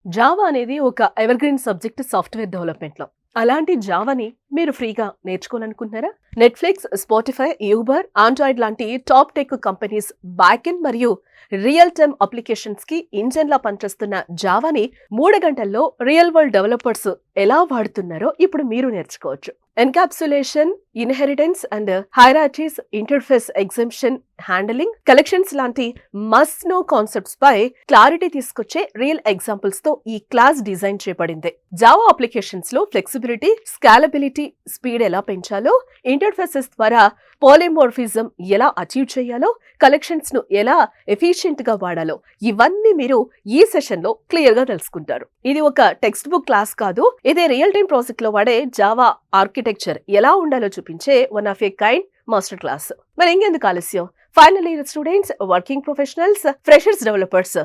Java అనేది ఒక evergreen subject software డెవలప్‌మెంట్‌లో. అలాంటి జావాని మీరు ఫ్రీగా నేర్చుకోవాలనుకుంటున్నారా? నెట్‌ఫ్లిక్స్, స్పాటిఫై, యూబర్, ఆండ్రాయిడ్ లాంటి టాప్ టెక్ కంపెనీస్ బ్యాకెండ్ మరియు రియల్ టైమ్ అప్లికేషన్స్‌కి ఇంజిన్‌లా పనిచేస్తున్న జావాని 3 గంటల్లో రియల్ వరల్డ్ డెవలపర్స్ ఎలా వాడుతున్నారో ఇప్పుడు మీరు నేర్చుకోవచ్చు. Encapsulation, inheritance and hierarchies, interface exception handling, collections లాంటి మస్ట్ నో కాన్సెప్ట్స్ పై క్లారిటీ తీసుకొచ్చే రియల్ ఎగ్జాంపుల్స్ తో ఈ క్లాస్ డిజైన్ చేయబడింది. జావా అప్లికేషన్స్ లో ఫ్లెక్సిబిలిటీ, స్కాలబిలిటీ, స్పీడ్ ఎలా పెంచాలో, ఇంటర్ఫేసెస్ ద్వారా పాలిమోర్ఫిజం ఎలా అచీవ్ చేయాలో, కలెక్షన్స్ ను ఎలా ఎఫిషియెంట్ గా వాడాలో ఇవన్నీ మీరు ఈ సెషన్ లో క్లియర్ గా తెలుసుకుంటారు. ఇది ఒక టెక్స్ట్ బుక్ క్లాస్ కాదు, ఇదే రియల్ టైం ప్రాజెక్ట్ లో వాడే జావా ఆర్కిటెక్చర్ ఎలా ఉండాలో చూపించే one of A kind master class. మరి ఇంకెందుకు ఆలస్యం? Final year students, working professionals, freshers, developers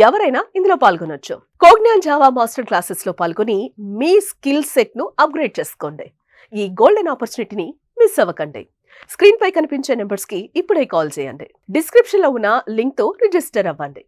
ఎవరైనా ఇందులో పాల్గొనొచ్చు. కోగ్నియాన్ జావా మాస్టర్ క్లాసెస్ లో పాల్గొని మీ స్కిల్ సెట్ ను అప్గ్రేడ్ చేసుకోండి. ఈ గోల్డెన్ ఆపర్చునిటీని మిస్ అవ్వకండి. స్క్రీన్ పై కనిపించే నెంబర్స్ కి ఇప్పుడే కాల్ చేయండి. డిస్క్రిప్షన్ లో ఉన్న లింక్ తో రిజిస్టర్ అవ్వండి.